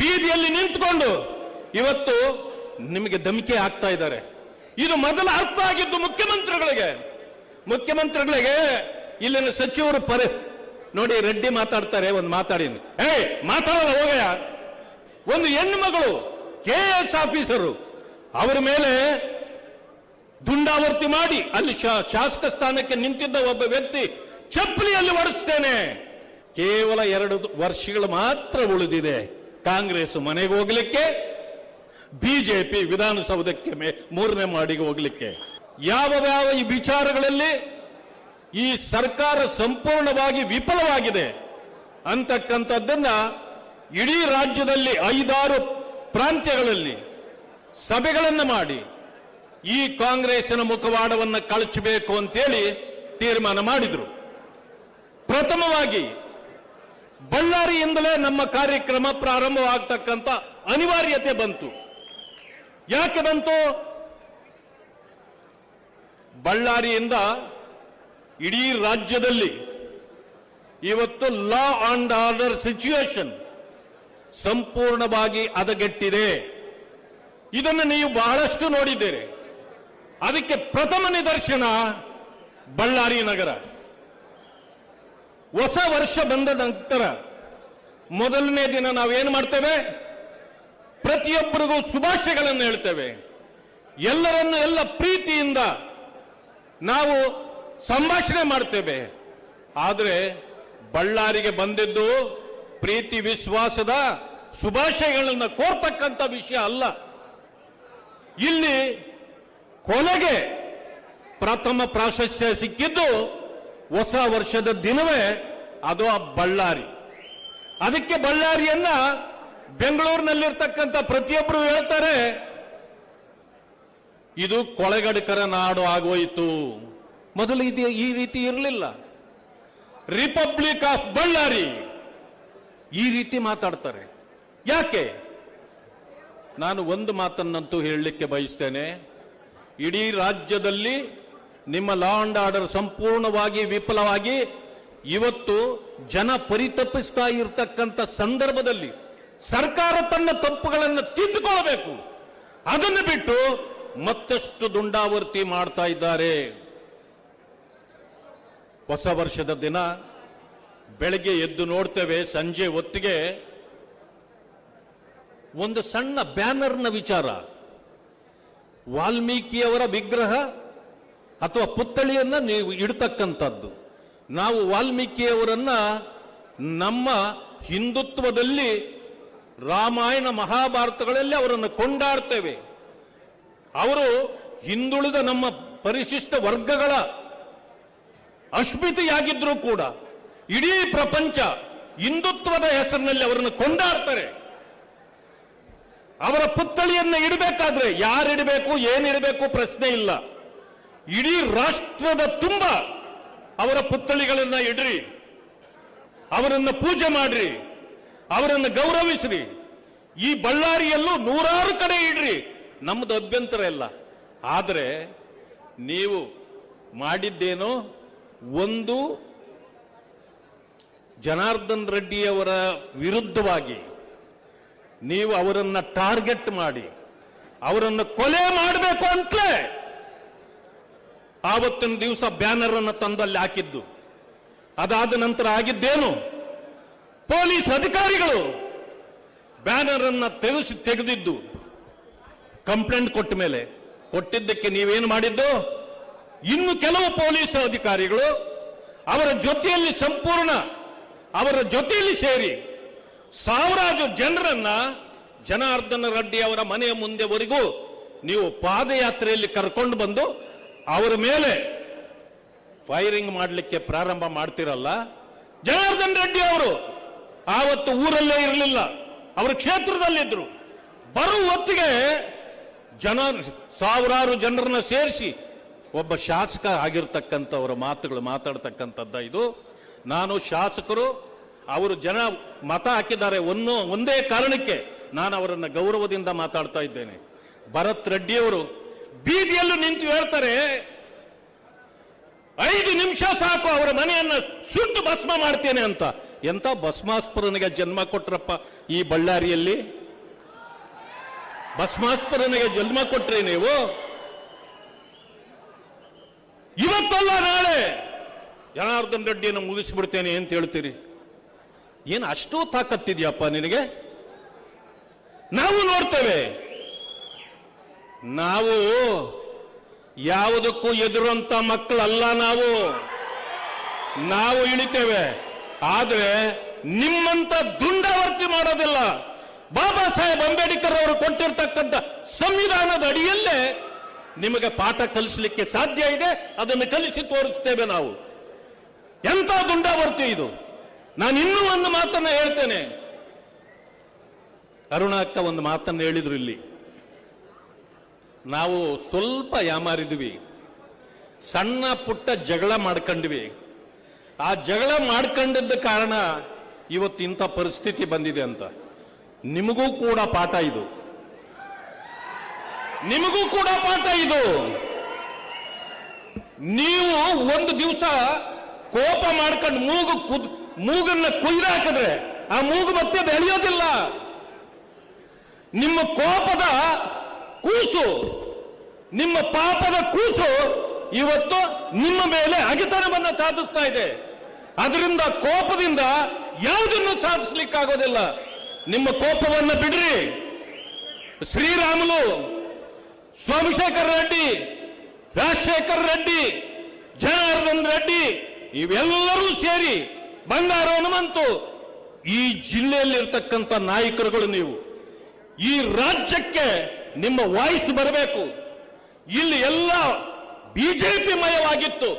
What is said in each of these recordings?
ಬೀದಿಯಲ್ಲಿ ನಿಂತುಕೊಂಡು ಇವತ್ತು ನಿಮಗೆ ಧಮಕಿ ಹಾಕ್ತಾ ಇದ್ದಾರೆ. ಇದು ಮೊದಲು ಅರ್ಥ ಆಗಿದ್ದು ಮುಖ್ಯಮಂತ್ರಿಗಳಿಗೆ ಇಲ್ಲಿನ ಸಚಿವರು ನೋಡಿ ರೆಡ್ಡಿ ಮಾತಾಡ್ತಾರೆ, ಒಂದು ಮಾತಾಡಿ ಮಾತಾಡಲ್ಲ ಹೋಗಯ್ಯ. ಒಂದು ಹೆಣ್ಣು ಮಗಳು KS ಆಫೀಸರು ಅವರ ಮೇಲೆ ದುಂಡಾವರ್ತಿ ಮಾಡಿ ಅಲ್ಲಿ ಶಾಸಕ ಸ್ಥಾನಕ್ಕೆ ನಿಂತಿದ್ದ ಒಬ್ಬ ವ್ಯಕ್ತಿ ಚಪ್ಪಲಿಯಲ್ಲಿ ಹೊಡೆಸ್ತೇನೆ. ಕೇವಲ 2 ವರ್ಷಗಳು ಮಾತ್ರ ಉಳಿದಿದೆ ಕಾಂಗ್ರೆಸ್ ಮನೆಗೆ ಹೋಗ್ಲಿಕ್ಕೆ, ಬಿಜೆಪಿ ವಿಧಾನಸೌಧಕ್ಕೆ 3ನೇ ಮಾಡಿಗೆ ಹೋಗ್ಲಿಕ್ಕೆ. ಯಾವ ಈ ವಿಚಾರಗಳಲ್ಲಿ ಈ ಸರ್ಕಾರ ಸಂಪೂರ್ಣವಾಗಿ ವಿಫಲವಾಗಿದೆ ಅಂತಕ್ಕಂಥದ್ದನ್ನ ಇಡೀ ರಾಜ್ಯದಲ್ಲಿ 5-6 ಪ್ರಾಂತ್ಯಗಳಲ್ಲಿ ಸಭೆಗಳನ್ನು ಮಾಡಿ ಈ ಕಾಂಗ್ರೆಸ್ಸಿನ ಮುಖವಾಡವನ್ನು ಕಳಚಬೇಕು ಅಂತೇಳಿ ತೀರ್ಮಾನ ಮಾಡಿದ್ರು. ಪ್ರಥಮವಾಗಿ ಬಳ್ಳಾರಿಯಿಂದಲೇ ನಮ್ಮ ಕಾರ್ಯಕ್ರಮ ಪ್ರಾರಂಭವಾಗತಕ್ಕಂಥ ಅನಿವಾರ್ಯತೆ ಬಂತು. ಯಾಕೆ ಬಂತು? ಬಳ್ಳಾರಿಯಿಂದ ಇಡೀ ರಾಜ್ಯದಲ್ಲಿ ಇವತ್ತು ಲಾ ಅಂಡ್ ಆರ್ಡರ್ ಸಿಚುಯೇಷನ್ ಸಂಪೂರ್ಣವಾಗಿ ಹದಗೆಟ್ಟಿದೆ. ಇದನ್ನು ನೀವು ಬಹಳಷ್ಟು ನೋಡಿದ್ದೀರಿ. ಅದಕ್ಕೆ ಪ್ರಥಮ ನಿದರ್ಶನ ಬಳ್ಳಾರಿ ನಗರ. ಹೊಸ ವರ್ಷ ಬಂದ ನಂತರ ಮೊದಲನೇ ದಿನ ನಾವೇನು ಮಾಡ್ತೇವೆ? ಪ್ರತಿಯೊಬ್ಬರಿಗೂ ಶುಭಾಶಯಗಳನ್ನು ಹೇಳ್ತೇವೆ. ಎಲ್ಲ ಪ್ರೀತಿಯಿಂದ ನಾವು ಸಂಭಾಷಣೆ ಮಾಡ್ತೇವೆ. ಆದರೆ ಬಳ್ಳಾರಿಗೆ ಬಂದಿದ್ದು ಪ್ರೀತಿ ವಿಶ್ವಾಸದ ಶುಭಾಶಯಗಳನ್ನು ಕೋರ್ತಕ್ಕಂಥ ವಿಷಯ ಅಲ್ಲ. ಇಲ್ಲಿ ಕೊನೆಗೆ ಪ್ರಥಮ ಪ್ರಾಶಸ್ತ್ಯ ಸಿಕ್ಕಿದ್ದು ಹೊಸ ವರ್ಷದ ದಿನವೇ ಅದು ಆ ಬಳ್ಳಾರಿ. ಅದಕ್ಕೆ ಬಳ್ಳಾರಿಯನ್ನ ಬೆಂಗಳೂರಿನಲ್ಲಿರ್ತಕ್ಕಂಥ ಪ್ರತಿಯೊಬ್ಬರು ಹೇಳ್ತಾರೆ, ಇದು ಕೊಳೆಗಡಕರ ನಾಡು ಆಗೋಯಿತು. ಮೊದಲು ಇದು ಈ ರೀತಿ ಇರಲಿಲ್ಲ. ರಿಪಬ್ಲಿಕ್ ಆಫ್ ಬಳ್ಳಾರಿ ಈ ರೀತಿ ಮಾತಾಡ್ತಾರೆ. ಯಾಕೆ? ನಾನು ಒಂದು ಮಾತನ್ನಂತೂ ಹೇಳಲಿಕ್ಕೆ ಬಯಸ್ತೇನೆ. ಇಡೀ ರಾಜ್ಯದಲ್ಲಿ ನಿಮ್ಮ ಲಾ ಅಂಡ್ ಆರ್ಡರ್ ಸಂಪೂರ್ಣವಾಗಿ ವಿಫಲವಾಗಿ ಇವತ್ತು ಜನ ಪರಿತಪಿಸ್ತಾ ಇರತಕ್ಕಂಥ ಸಂದರ್ಭದಲ್ಲಿ ಸರ್ಕಾರ ತನ್ನ ತಪ್ಪುಗಳನ್ನು ತಿದ್ದುಕೊಳ್ಳಬೇಕು. ಅದನ್ನು ಬಿಟ್ಟು ಮತ್ತಷ್ಟು ದುಂಡಾವರ್ತಿ ಮಾಡ್ತಾ ಇದ್ದಾರೆ. ಹೊಸ ವರ್ಷದ ದಿನ ಬೆಳಗ್ಗೆ ಎದ್ದು ನೋಡ್ತೇವೆ, ಸಂಜೆ ಹೊತ್ತಿಗೆ ಒಂದು ಸಣ್ಣ ಬ್ಯಾನರ್ನ ವಿಚಾರ, ವಾಲ್ಮೀಕಿಯವರ ವಿಗ್ರಹ ಅಥವಾ ಪುತ್ಥಳಿಯನ್ನ ನೀವು ಇಡ್ತಕ್ಕಂಥದ್ದು. ನಾವು ವಾಲ್ಮೀಕಿಯವರನ್ನ ನಮ್ಮ ಹಿಂದುತ್ವದಲ್ಲಿ ರಾಮಾಯಣ ಮಹಾಭಾರತಗಳಲ್ಲಿ ಅವರನ್ನು ಕೊಂಡಾಡ್ತೇವೆ. ಅವರು ಹಿಂದುಳಿದ ನಮ್ಮ ಪರಿಶಿಷ್ಟ ವರ್ಗಗಳ ಅಸ್ಮಿತೆಯಾಗಿದ್ರೂ ಕೂಡ ಇಡೀ ಪ್ರಪಂಚ ಹಿಂದುತ್ವದ ಹೆಸರಿನಲ್ಲಿ ಅವರನ್ನು ಕೊಂಡಾಡ್ತಾರೆ. ಅವರ ಪುತ್ಥಳಿಯನ್ನು ಇಡಬೇಕಾದ್ರೆ ಯಾರಿಡಬೇಕು, ಏನಿಡಬೇಕು ಪ್ರಶ್ನೆ ಇಲ್ಲ. ಇಡೀ ರಾಷ್ಟ್ರದ ತುಂಬ ಅವರ ಪುತ್ಥಳಿಗಳನ್ನ ಇಡ್ರಿ, ಅವರನ್ನು ಪೂಜೆ ಮಾಡ್ರಿ, ಅವರನ್ನು ಗೌರವಿಸ್ರಿ. ಈ ಬಳ್ಳಾರಿಯಲ್ಲೂ 100 ಕಡೆ ಇಡ್ರಿ, ನಮ್ಮದು ಅಭ್ಯಂತರ ಇಲ್ಲ. ಆದರೆ ನೀವು ಮಾಡಿದ್ದೇನೋ ಒಂದು ಜನಾರ್ದನ್ ರೆಡ್ಡಿಯವರ ವಿರುದ್ಧವಾಗಿ ನೀವು ಅವರನ್ನ ಟಾರ್ಗೆಟ್ ಮಾಡಿ ಅವರನ್ನು ಕೊಲೆ ಮಾಡಬೇಕು ಅಂತಲೇ ಆವತ್ತಿನ ದಿವಸ ಬ್ಯಾನರ್ ಅನ್ನು ತಂದಲ್ಲಿ ಹಾಕಿದ್ದು. ಅದಾದ ನಂತರ ಆಗಿದ್ದೇನು? ಪೊಲೀಸ್ ಅಧಿಕಾರಿಗಳು ಬ್ಯಾನರ್ ಅನ್ನ ತೆಗೆದಿದ್ದು ಕಂಪ್ಲೇಂಟ್ ಕೊಟ್ಟ ಮೇಲೆ. ಕೊಟ್ಟಿದ್ದಕ್ಕೆ ನೀವೇನು ಮಾಡಿದ್ದು? ಇನ್ನು ಕೆಲವು ಪೊಲೀಸ್ ಅಧಿಕಾರಿಗಳು ಅವರ ಜೊತೆಯಲ್ಲಿ ಸೇರಿ ಸಾವಿರಾರು ಜನರನ್ನ ಜನಾರ್ದನ ರೆಡ್ಡಿ ಅವರ ಮನೆಯ ಮುಂದೆವರೆಗೂ ನೀವು ಪಾದಯಾತ್ರೆಯಲ್ಲಿ ಕರ್ಕೊಂಡು ಬಂದು ಅವರ ಮೇಲೆ ಫೈರಿಂಗ್ ಮಾಡಲಿಕ್ಕೆ ಪ್ರಾರಂಭ ಮಾಡ್ತಿರಲ್ಲ. ಜನಾರ್ದನ್ ರೆಡ್ಡಿ ಅವರು ಆವತ್ತು ಊರಲ್ಲೇ ಇರಲಿಲ್ಲ, ಅವರ ಕ್ಷೇತ್ರದಲ್ಲಿದ್ರು. ಬರುವ ಹೊತ್ತಿಗೆ ಸಾವಿರಾರು ಜನರನ್ನ ಸೇರಿಸಿ ಒಬ್ಬ ಶಾಸಕ ಆಗಿರ್ತಕ್ಕಂಥವರ ಮಾತುಗಳು ಮಾತಾಡ್ತಕ್ಕಂಥದ್ದ ಇದು. ನಾನು ಶಾಸಕರು ಅವರು ಜನ ಮತ ಹಾಕಿದ್ದಾರೆ ಒಂದೇ ಕಾರಣಕ್ಕೆ ನಾನು ಅವರನ್ನ ಗೌರವದಿಂದ ಮಾತಾಡ್ತಾ ಇದ್ದೇನೆ. ಭರತ್ ರೆಡ್ಡಿಯವರು ಬೀದಿಯಲ್ಲೂ ನಿಂತು ಹೇಳ್ತಾರೆ, 5 ನಿಮಿಷ ಸಾಕು ಅವರ ಮನೆಯನ್ನ ಸುಟ್ಟು ಭಸ್ಮ ಮಾಡ್ತೇನೆ ಅಂತ. ಎಂತ ಭಸ್ಮಾಸ್ಪುರನಿಗೆ ಜನ್ಮ ಕೊಟ್ರಪ್ಪ ಈ ಬಳ್ಳಾರಿಯಲ್ಲಿ. ಭಸ್ಮಾಸ್ಪರನಿಗೆ ಜನ್ಮ ಕೊಟ್ರಿ ನೀವು. ಇವತ್ತಲ್ಲ ನಾಳೆ ಜನಾರ್ದನ್ ರೆಡ್ಡಿಯನ್ನು ಮುಗಿಸ್ಬಿಡ್ತೇನೆ ಅಂತ ಹೇಳ್ತೀರಿ. ಏನು ಅಷ್ಟೋ ತಾಕತ್ತಿದ್ಯಪ್ಪ ನಿನಗೆ? ನಾವು ನೋಡ್ತೇವೆ. ನಾವು ಯಾವುದಕ್ಕೂ ಎದುರಂತ ಮಕ್ಕಳಲ್ಲ. ನಾವು ಇಳಿತೇವೆ, ಆದ್ರೆ ನಿಮ್ಮಂತ ದುಂಡಾವರ್ತಿ ಮಾಡೋದಿಲ್ಲ. ಬಾಬಾ ಸಾಹೇಬ್ ಅಂಬೇಡ್ಕರ್ ಅವರು ಕೊಟ್ಟಿರ್ತಕ್ಕಂಥ ಸಂವಿಧಾನದ ಅಡಿಯಲ್ಲೇ ನಿಮಗೆ ಪಾಠ ಕಲಿಸಲಿಕ್ಕೆ ಸಾಧ್ಯ ಇದೆ. ಅದನ್ನು ಕಲಿಸಿ ತೋರಿಸ್ತೇವೆ ನಾವು. ಎಂತ ದುಂಡಾವರ್ತಿ ಇದು. ನಾನು ಇನ್ನೂ ಒಂದು ಮಾತನ್ನ ಹೇಳ್ತೇನೆ. ಅರುಣಾಕ್ಕ ಒಂದು ಮಾತನ್ನು ಹೇಳಿದ್ರು ಇಲ್ಲಿ. ನಾವು ಸ್ವಲ್ಪ ಯಾಮಾರಿದ್ವಿ, ಸಣ್ಣ ಪುಟ್ಟ ಜಗಳ ಮಾಡ್ಕೊಂಡ್ವಿ. ಆ ಜಗಳ ಮಾಡ್ಕೊಂಡಿದ್ದ ಕಾರಣ ಇವತ್ತು ಇಂಥ ಪರಿಸ್ಥಿತಿ ಬಂದಿದೆ ಅಂತ. ನಿಮಗೂ ಕೂಡ ಪಾಠ ಇದು. ನಿಮಗೂ ಕೂಡ ಪಾಠ ಇದು. ನೀವು ಒಂದು ದಿವಸ ಕೋಪ ಮಾಡ್ಕೊಂಡು ಮೂಗನ್ನ ಕುಯ್ದು ಹಾಕಿದ್ರೆ ಆ ಮೂಗು ಮತ್ತೆ ಬೆಳೆಯೋದಿಲ್ಲ. ನಿಮ್ಮ ಕೋಪದ ಕೂಸು, ನಿಮ್ಮ ಪಾಪದ ಕೂಸು ಇವತ್ತು ನಿಮ್ಮ ಮೇಲೆ ಅಗೆತನವನ್ನ ಸಾಧಿಸ್ತಾ ಇದೆ. ಅದರಿಂದ ಕೋಪದಿಂದ ಯಾವುದನ್ನು ಸಾಧಿಸಲಿಕ್ಕಾಗೋದಿಲ್ಲ. ನಿಮ್ಮ ಕೋಪವನ್ನು ಬಿಡ್ರಿ. ಶ್ರೀರಾಮುಲು, ಸೋಮಶೇಖರ್ ರೆಡ್ಡಿ, ರಾಜಶೇಖರ್ ರೆಡ್ಡಿ, ಜನಾರ್ದನ್ ರೆಡ್ಡಿ ಇವೆಲ್ಲರೂ ಸೇರಿ ಬಂಗಾರ ಹನುಮಂತು, ಈ ಜಿಲ್ಲೆಯಲ್ಲಿರ್ತಕ್ಕಂಥ ನಾಯಕರುಗಳು ನೀವು. ಈ ರಾಜ್ಯಕ್ಕೆ ನಿಮ್ಮ ವಾಯ್ಸ್ ಬರಬೇಕು. ಇಲ್ಲಿ ಎಲ್ಲ ಬಿಜೆಪಿ ಮಯವಾಗಿತ್ತು.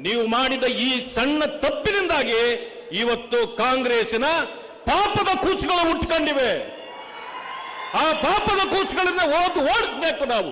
ನೀವು ಮಾಡಿದ ಈ ಸಣ್ಣ ತಪ್ಪಿನಿಂದಾಗಿ ಇವತ್ತು ಕಾಂಗ್ರೆಸ್ಸಿನ ಪಾಪದ ಕೂಸುಗಳು ಹುಟ್ಟುಕೊಂಡಿವೆ. ಆ ಪಾಪದ ಕೂಸುಗಳನ್ನ ಓಡಿಸಬೇಕು ನಾವು.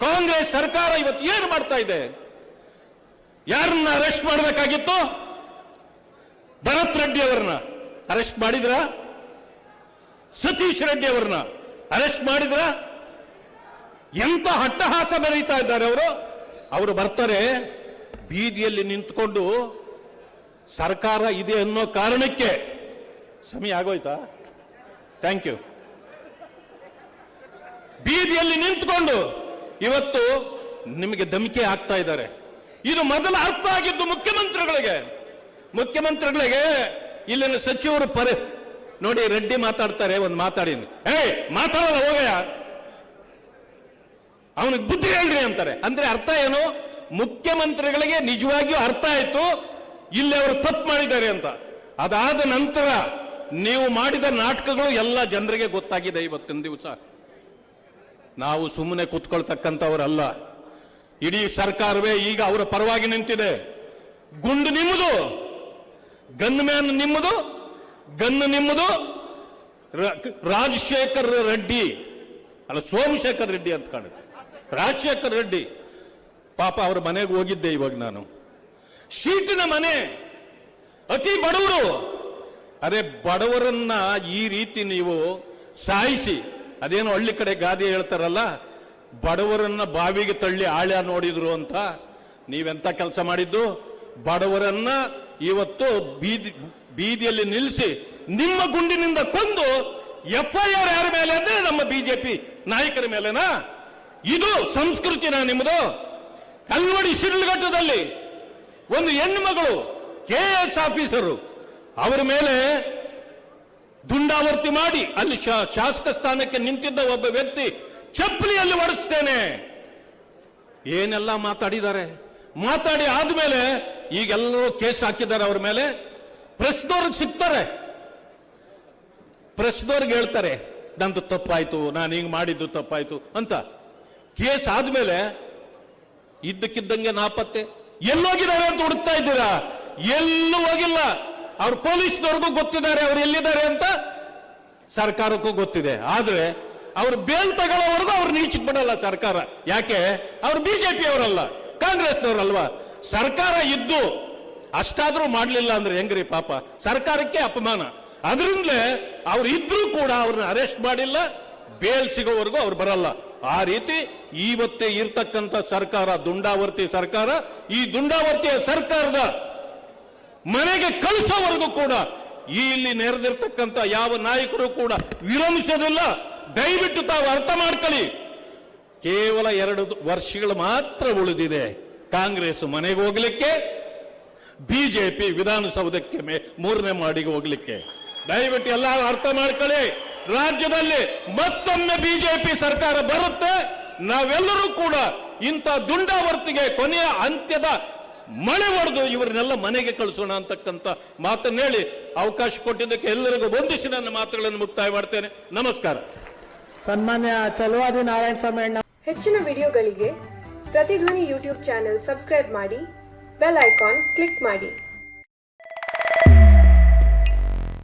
ಕಾಂಗ್ರೆಸ್ ಸರ್ಕಾರ ಇವತ್ತು ಏನು ಮಾಡ್ತಾ ಇದೆ? ಯಾರನ್ನ ಅರೆಸ್ಟ್ ಮಾಡಬೇಕಾಗಿತ್ತು? ಭರತ್ ರೆಡ್ಡಿ ಅವರನ್ನ ಅರೆಸ್ಟ್ ಮಾಡಿದ್ರ? ಸತೀಶ್ ರೆಡ್ಡಿ ಅವರನ್ನ ಅರೆಸ್ಟ್ ಮಾಡಿದ್ರ? ಎಂತ ಹಟ್ಟಹಾಸ ಬೆರೀತಾ ಇದ್ದಾರೆ ಅವರು ಬರ್ತಾರೆ ಬೀದಿಯಲ್ಲಿ ನಿಂತ್ಕೊಂಡು ಸರ್ಕಾರ ಇದೆ ಅನ್ನೋ ಕಾರಣಕ್ಕೆ. ಸಮಯ ಆಗೋಯ್ತಾ? Thank you. ಬೀದಿಯಲ್ಲಿ ನಿಂತ್ಕೊಂಡು ಇವತ್ತು ನಿಮಗೆ ಧಮಕಿ ಹಾಕ್ತಾ ಇದ್ದಾರೆ. ಇದು ಮೊದಲ ಅರ್ಥ ಆಗಿದ್ದು ಮುಖ್ಯಮಂತ್ರಿಗಳಿಗೆ ಇಲ್ಲಿನ ಸಚಿವರು ನೋಡಿ, ರೆಡ್ಡಿ ಮಾತಾಡ್ತಾರೆ, ಒಂದು ಮಾತಾಡಿ, ಮಾತಾಡಲ್ಲ ಹೋಗಯ್ಯ, ಅವನಿಗೆ ಬುದ್ಧಿ ಹೇಳ್ರಿ ಅಂತಾರೆ. ಅಂದ್ರೆ ಅರ್ಥ ಏನು? ಮುಖ್ಯಮಂತ್ರಿಗಳಿಗೆ ನಿಜವಾಗಿಯೂ ಅರ್ಥ ಆಯ್ತು ಇಲ್ಲಿ ಅವರು ತಪ್ಪು ಮಾಡಿದ್ದಾರೆ ಅಂತ. ಅದಾದ ನಂತರ ನೀವು ಮಾಡಿದ ನಾಟಕಗಳು ಎಲ್ಲ ಜನರಿಗೆ ಗೊತ್ತಾಗಿದೆ. ಇವತ್ತಿನ ದಿವಸ ನಾವು ಸುಮ್ಮನೆ ಕೂತ್ಕೊಳ್ತಕ್ಕಂಥವರಲ್ಲ. ಇಡೀ ಸರ್ಕಾರವೇ ಈಗ ಅವರ ಪರವಾಗಿ ನಿಂತಿದೆ. ಗುಂಡು ನಿಮ್ಮದು, ಗನ್ ಮ್ಯಾನ್ ನಿಮ್ಮದು, ಗನ್ನು ನಿಮ್ಮದು. ರಾಜಶೇಖರ್ ರೆಡ್ಡಿ ಅಲ್ಲ, ಸೋಮಶೇಖರ್ ರೆಡ್ಡಿ ಅಂತ ಕಾಣುತ್ತೆ. ರಾಜಶೇಖರ್ ರೆಡ್ಡಿ ಪಾಪ ಅವರ ಮನೆಗೆ ಹೋಗಿದ್ದೆ ಇವಾಗ ನಾನು. ಶೀಟಿನ ಮನೆ, ಅತಿ ಬಡವರು. ಅದೇ ಬಡವರನ್ನ ಈ ರೀತಿ ನೀವು ಸಾಯಿಸಿ, ಅದೇನೋ ಹಳ್ಳಿ ಕಡೆ ಗಾದೆ ಹೇಳ್ತಾರಲ್ಲ, ಬಡವರನ್ನ ಬಾವಿಗೆ ತಳ್ಳಿ ಆಳ್ಯ ನೋಡಿದ್ರು ಅಂತ. ನೀವೆಂತ ಕೆಲಸ ಮಾಡಿದ್ದು? ಬಡವರನ್ನ ಇವತ್ತು ಬೀದಿಯಲ್ಲಿ ನಿಲ್ಲಿಸಿ ನಿಮ್ಮ ಗುಂಡಿನಿಂದ ಕೊಂದು ಎಫ್ಐಆರ್ ಯಾರ ಮೇಲೆ ಅಂದ್ರೆ ನಮ್ಮ ಬಿಜೆಪಿ ನಾಯಕರ ಮೇಲೆನಾ? ಇದು ಸಂಸ್ಕೃತಿನ ನಿಮ್ಮದು? ಕಲ್ವಡಿ ಶಿಡ್ಲಘಟ್ಟದಲ್ಲಿ ಒಂದು ಹೆಣ್ಣು ಮಗಳು ಕೆಎಎಸ್ ಆಫೀಸರು, ಅವರ ಮೇಲೆ ದುಂಡಾವರ್ತಿ ಮಾಡಿ ಅಲ್ಲಿ ಶಾಸಕ ಸ್ಥಾನಕ್ಕೆ ನಿಂತಿದ್ದ ಒಬ್ಬ ವ್ಯಕ್ತಿ ಚಪ್ಪಲಿಯಲ್ಲಿ ಹೊಡೆಸ್ತೇನೆ ಏನೆಲ್ಲ ಮಾತಾಡಿದ್ದಾರೆ. ಮಾತಾಡಿ ಆದ್ಮೇಲೆ ಈಗೆಲ್ಲರೂ ಕೇಸ್ ಹಾಕಿದ್ದಾರೆ ಅವರ ಮೇಲೆ. ಪ್ರೆಸ್ದವ್ರಿಗೆ ಸಿಗ್ತಾರೆ, ಪ್ರೆಸ್ದವ್ರಿಗೆ ಹೇಳ್ತಾರೆ ನಂದು ತಪ್ಪಾಯ್ತು, ನಾನು ಹಿಂಗ್ ಮಾಡಿದ್ದು ತಪ್ಪಾಯ್ತು ಅಂತ. ಕೇಸ್ ಆದ್ಮೇಲೆ ಇದ್ದಕ್ಕಿದ್ದಂಗೆ ನಾಪತ್ತೆ. ಎಲ್ಲೋಗಿದ್ದಾರೆ ಅಂತ ಹುಡುಕ್ತಾ ಇದ್ದೀರಾ? ಎಲ್ಲೂ ಹೋಗಿಲ್ಲ. ಅವ್ರ ಪೊಲೀಸ್ನವ್ರಿಗೂ ಗೊತ್ತಿದ್ದಾರೆ ಅವ್ರು ಎಲ್ಲಿದ್ದಾರೆ ಅಂತ, ಸರ್ಕಾರಕ್ಕೂ ಗೊತ್ತಿದೆ. ಆದ್ರೆ ಅವ್ರು ಬೇಲ್ ತಗೊಳ್ಳೋವರೆಗೂ ಅವ್ರು ನೀಚಕ್ ಬಿಡಲ್ಲ ಸರ್ಕಾರ. ಯಾಕೆ? ಅವ್ರು ಬಿಜೆಪಿ ಅವರಲ್ಲ, ಕಾಂಗ್ರೆಸ್ನವರಲ್ವಾ. ಸರ್ಕಾರ ಇದ್ದು ಅಷ್ಟಾದ್ರೂ ಮಾಡ್ಲಿಲ್ಲ ಅಂದ್ರೆ ಹೆಂಗ್ರಿ? ಪಾಪ ಸರ್ಕಾರಕ್ಕೆ ಅಪಮಾನ. ಅದರಿಂದಲೇ ಅವ್ರು ಇದ್ರೂ ಕೂಡ ಅವ್ರನ್ನ ಅರೆಸ್ಟ್ ಮಾಡಿಲ್ಲ, ಬೇಲ್ ಸಿಗೋವರೆಗೂ ಅವ್ರು ಬರಲ್ಲ. ಆ ರೀತಿ ಇವತ್ತೇ ಇರ್ತಕ್ಕಂಥ ಸರ್ಕಾರ ದುಂಡಾವರ್ತಿ ಸರ್ಕಾರ. ಈ ದುಂಡಾವರ್ತಿಯ ಸರ್ಕಾರದ ಮನೆಗೆ ಕಳಿಸೋವರೆಗೂ ಕೂಡ ಇಲ್ಲಿ ನೆರೆದಿರ್ತಕ್ಕಂಥ ಯಾವ ನಾಯಕರು ಕೂಡ ವಿರಮಿಸೋದಿಲ್ಲ. ದಯವಿಟ್ಟು ತಾವು ಅರ್ಥ ಮಾಡ್ಕೊಳ್ಳಿ. ಕೇವಲ 2 ವರ್ಷಗಳು ಮಾತ್ರ ಉಳಿದಿದೆ ಕಾಂಗ್ರೆಸ್ ಮನೆಗೆ ಹೋಗ್ಲಿಕ್ಕೆ, ಬಿಜೆಪಿ ವಿಧಾನಸೌಧಕ್ಕೆ 3ನೇ ಮಾಡಿಗೆ ಹೋಗ್ಲಿಕ್ಕೆ. ದಯವಿಟ್ಟು ಎಲ್ಲ ಅರ್ಥ ಮಾಡ್ಕೊಳ್ಳಿ. ರಾಜ್ಯದಲ್ಲಿ ಮತ್ತೊಮ್ಮೆ ಬಿಜೆಪಿ ಸರ್ಕಾರ ಬರುತ್ತೆ. ನಾವೆಲ್ಲರೂ ಕೂಡ ಇಂಥ ದುಂಡಾವರ್ತಿಗೆ ಕೊನೆಯ ಅಂತ್ಯದ ಮಳೆ ಹೊಡೆದು ಇವರನ್ನೆಲ್ಲ ಮನೆಗೆ ಕಳಿಸೋಣ ಅಂತಕ್ಕಂಥ ಮಾತನ್ನು ಹೇಳಿ ಅವಕಾಶ ಕೊಟ್ಟಿದ್ದಕ್ಕೆ ಎಲ್ಲರಿಗೂ ವಂದಿಸಿ ನನ್ನ ಮಾತುಗಳನ್ನು ಮುಕ್ತಾಯ ಮಾಡ್ತೇನೆ. ನಮಸ್ಕಾರ. ಸನ್ಮಾನ್ಯ ಚಲವಾದಿ ನಾರಾಯಣ ಸ್ವಾಮಿ ಅಣ್ಣ. ಹೆಚ್ಚಿನ ವಿಡಿಯೋಗಳಿಗೆ ಪ್ರತಿಧ್ವನಿ ಯೂಟ್ಯೂಬ್ ಚಾನೆಲ್ ಸಬ್ಸ್ಕ್ರೈಬ್ ಮಾಡಿ, ಬೆಲ್ ಐಕಾನ್ ಕ್ಲಿಕ್ ಮಾಡಿ.